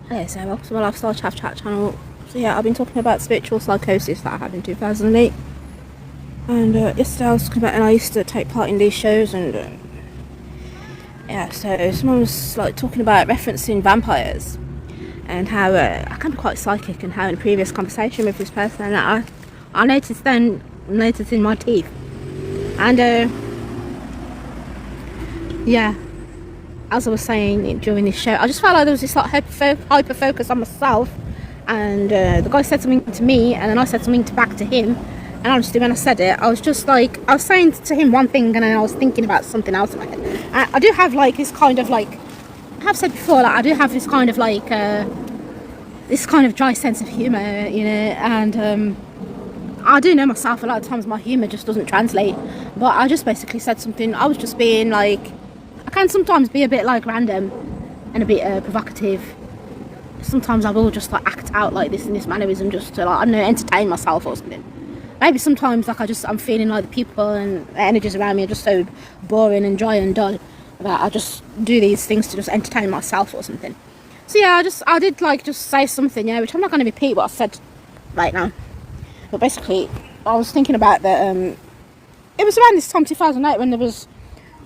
Hey, so welcome to my lifestyle chat channel. So yeah, I've been talking about spiritual psychosis that I had in 2008, and yesterday I was talking about, and I used to take part in these shows, and yeah, so someone was like talking about referencing vampires and how I can be quite psychic, and how in a previous conversation with this person that I noticed in my teeth, and yeah, as I was saying during this show, I just felt like there was this like hyper focus on myself, and the guy said something to me, and then I said something back to him, and honestly, when I said it, I was just like, I was saying to him one thing, and then I was thinking about something else in my head. I do have like this kind of like, I have said before, like I do have this kind of like this kind of dry sense of humour, you know, and I do know myself, a lot of times my humour just doesn't translate, but I just basically said something. I was just being like, I can sometimes be a bit like random and a bit provocative. Sometimes I will just like act out like this in this mannerism just to, like, I don't know, entertain myself or something. Maybe sometimes like I'm feeling like the people and the energies around me are just so boring and dry and dull that I just do these things to just entertain myself or something. So yeah, I did like just say something, yeah, which I'm not going to repeat what I said right now. But basically, I was thinking about the it was around this time 2008 when there was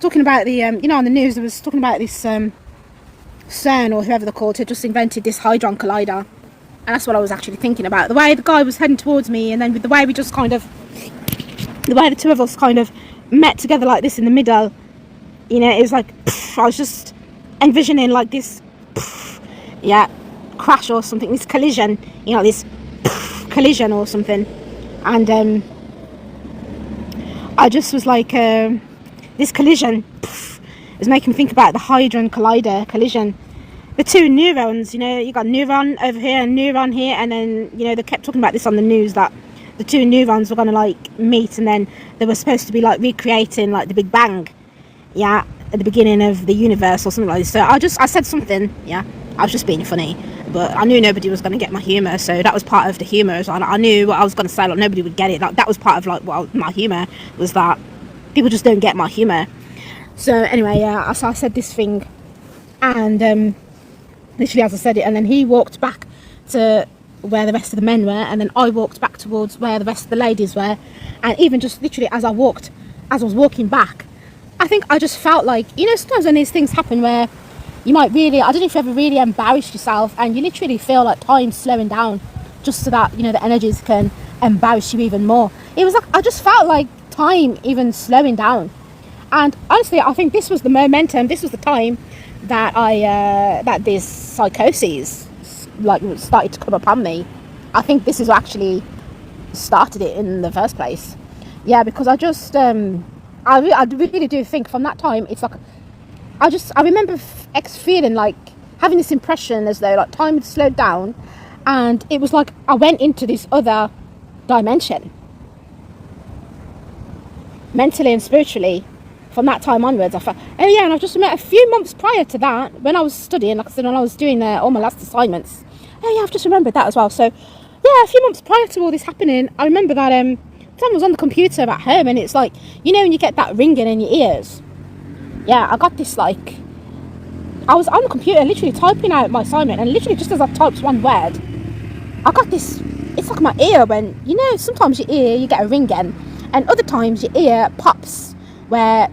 talking about the you know, on the news there was talking about this CERN or whoever they're called had just invented this hadron collider, and that's what I was actually thinking about. The way the guy was heading towards me, and then with the way we just kind of, the way the two of us kind of met together like this in the middle, you know, it was like I was just envisioning like this yeah, crash or something, this collision, you know, this collision or something, and I just was like, this collision is making me think about the hadron collider collision. The two neurons, you know, you got neuron over here and neuron here, and then, you know, they kept talking about this on the news that the two neurons were going to like meet, and then they were supposed to be like recreating like the Big Bang, yeah, at the beginning of the universe or something like this. So I said something, yeah, I was just being funny, but I knew nobody was going to get my humour, so that was part of the humour. So I knew what I was going to say, like nobody would get it. That was part of like my humour was that people just don't get my humour. So anyway, yeah, so I said this thing, and literally as I said it, and then he walked back to where the rest of the men were, and then I walked back towards where the rest of the ladies were, and even just literally as I was walking back, I think I just felt like, you know, sometimes when these things happen where you might really, I don't know if you ever really embarrassed yourself and you literally feel like time slowing down just so that, you know, the energies can embarrass you even more. It was like, I just felt like time even slowing down. And honestly, I think this was the momentum, this was the time that that this psychosis like started to come upon me. I think this is what actually started it in the first place. Yeah, because I just, I really do think from that time, it's like, I remember feeling like, having this impression as though like time had slowed down, and it was like I went into this other dimension, mentally and spiritually. From that time onwards, I felt, oh yeah, and I just remember a few months prior to that, when I was studying, like I said, when I was doing all my last assignments, oh yeah, I've just remembered that as well. So yeah, a few months prior to all this happening, I remember that someone was on the computer at home, and it's like, you know, when you get that ringing in your ears, yeah, I got this like, I was on the computer literally typing out my assignment, and literally just as I typed one word, I got this, it's like my ear when, you know, sometimes your ear, you get a ringing, and other times your ear pops where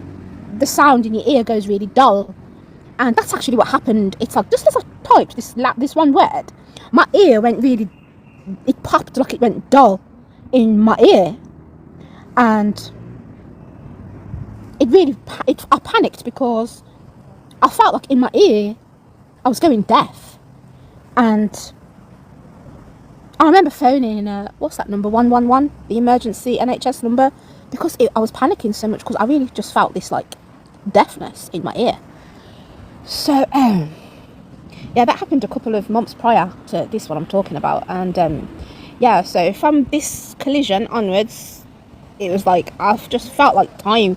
the sound in your ear goes really dull. And that's actually what happened. It's like, just as I typed this one word, my ear went really, it popped like it went dull in my ear, and it really, I panicked because I felt like in my ear I was going deaf. And I remember phoning what's that number, 111, the emergency NHS number, because I was panicking so much, because I really just felt this like deafness in my ear. So yeah, that happened a couple of months prior to this one I'm talking about, and yeah, so from this collision onwards, it was like I've just felt like time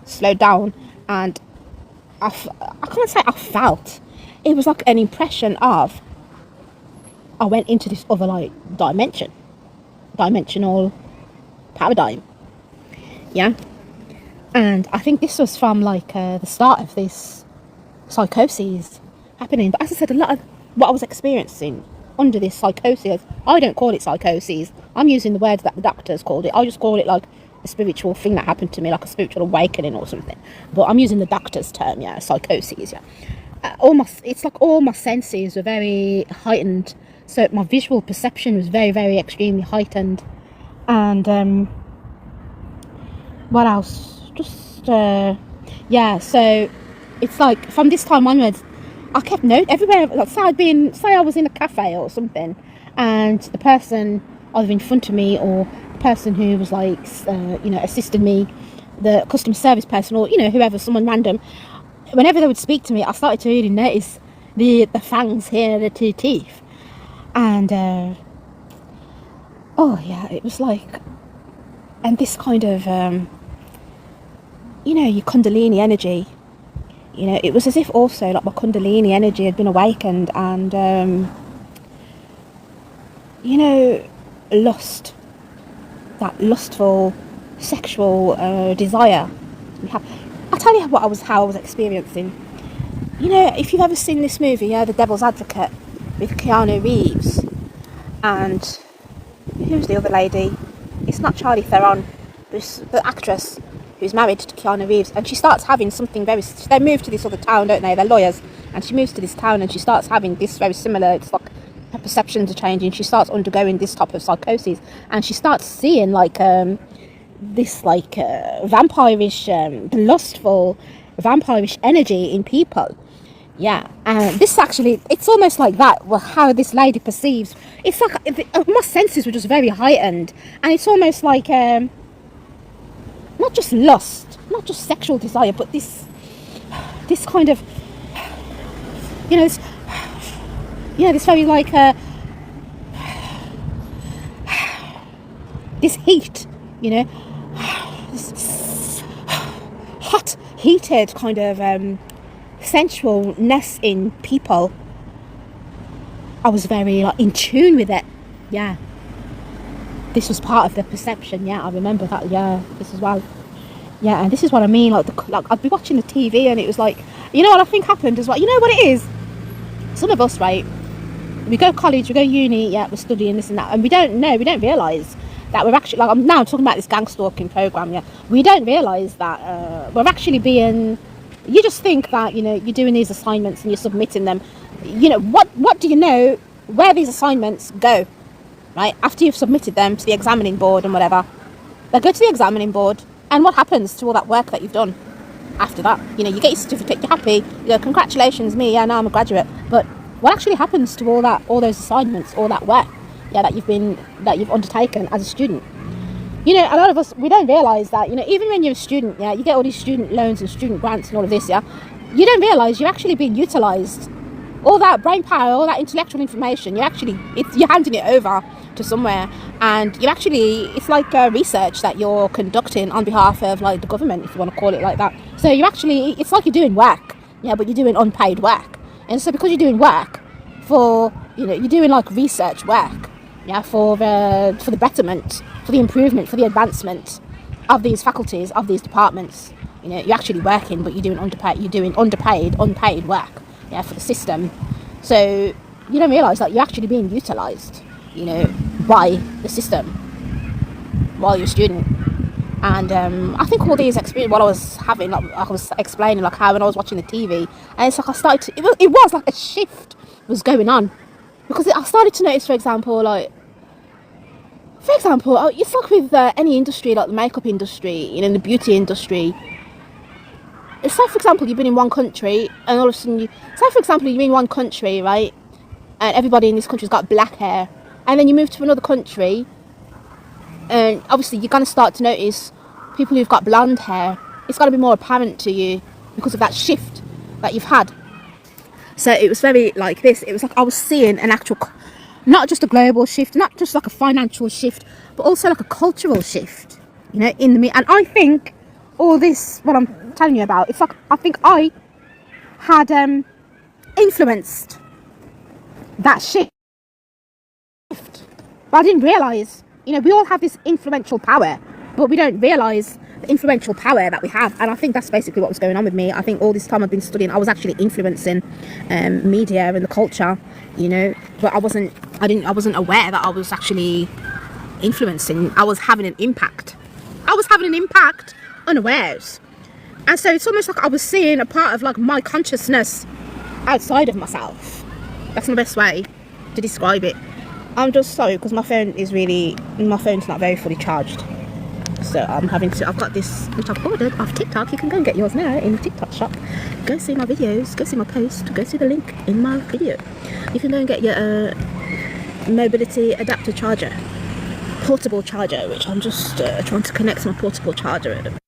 slowed down, and I can't say I felt, it was like an impression of I went into this other like dimensional paradigm, yeah. And I think this was from like the start of this psychosis happening. But as I said, a lot of what I was experiencing under this psychosis. I don't call it psychosis. I'm using the words that the doctors called it. I just call it like a spiritual thing that happened to me, like a spiritual awakening or something. But I'm using the doctor's term, yeah, psychosis, yeah. It's like all my senses were very heightened. So my visual perception was very, very extremely heightened. And what else? Just yeah. So it's like from this time onwards, I kept note everywhere. Like say I was in a cafe or something, and the person either in front of me or the person who was like assisted me, the customer service person, or whoever, someone random. Whenever they would speak to me, I started to really notice the fangs here, the two teeth, and oh yeah, it was like, and this kind of your kundalini energy. It was as if also like my kundalini energy had been awakened, and lust, that lustful sexual desire we have. I'll tell you how I was experiencing. If you've ever seen this movie, The Devil's Advocate, with Keanu Reeves, and who's the other lady? It's not Charlize Theron, it's the actress who's married to Keanu Reeves, and she starts having something they move to this other town, don't they? They're lawyers, and she moves to this town, and she starts having this very similar, it's like her perceptions are changing, she starts undergoing this type of psychosis, and she starts seeing like this like vampirish, lustful vampirish energy in people. Yeah, and this actually, it's almost like that, how this lady perceives. It's like my senses were just very heightened, and it's almost like not just lust, not just sexual desire, but this kind of this very like this heat, this hot, heated kind of sensualness in people. I was very like in tune with it. Yeah, this was part of the perception. Yeah, I remember that. Yeah, this as well. Yeah, and this is what I mean. Like I'd be watching the TV, and it was like, what I think happened as well. You know what it is? Some of us, right? We go to college, we go to uni. Yeah, we're studying this and that, and we don't realise that we're actually, like, I'm now talking about this gang stalking program. Yeah, we don't realise that we're actually being. You just think that you're doing these assignments and you're submitting them. What do you know where these assignments go, right? After you've submitted them to the examining board and whatever, they go to the examining board, and what happens to all that work that you've done after that? You get your certificate, you're happy, you go, congratulations, me, yeah, now I'm a graduate. But what actually happens to all those assignments, all that work, yeah, that you've undertaken as a student? A lot of us, we don't realise that, even when you're a student, yeah, you get all these student loans and student grants and all of this, yeah, you don't realise you're actually being utilised. All that brain power, all that intellectual information, you're handing it over to somewhere, and it's like research that you're conducting on behalf of like the government, if you want to call it like that. So it's like you're doing work, yeah, but you're doing unpaid work. And so because you're doing work for, you're doing like research work, yeah, for the betterment, for the improvement, for the advancement of these faculties, of these departments. You're actually working, but you're doing unpaid work, yeah, for the system. So you don't realise that you're actually being utilised, by the system while you're a student. And I think all these experiences, what I was having, like I was explaining, like how when I was watching the TV, and it's like I started to, it was like a shift was going on, because I started to notice, for example, it's like with any industry, like the makeup industry, the beauty industry. Say for example, you've been in one country, and all of a sudden you're in one country, right? And everybody in this country's got black hair, and then you move to another country, and obviously you're going to start to notice people who've got blonde hair. It's going to be more apparent to you because of that shift that you've had. So it was very like this. It was like I was seeing an actual, not just a global shift, not just like a financial shift, but also like a cultural shift, in the. And I think all this, what I'm telling you about, it's like I think I had influenced that shift, but I didn't realise. We all have this influential power but we don't realise the influential power that we have. And I think that's basically what was going on with me. I think all this time I've been studying, I was actually influencing media and the culture, you know, but I wasn't aware that I was actually influencing. I was having an impact. Unawares. And so it's almost like I was seeing a part of like my consciousness outside of myself. That's my best way to describe it. I'm just sorry because my phone's not very fully charged. So I've got this which I've ordered off TikTok. You can go and get yours now in the TikTok shop. Go see my videos, go see my post, go see the link in my video. You can go and get your mobility adapter charger, portable charger, which I'm just trying to connect to my portable charger at the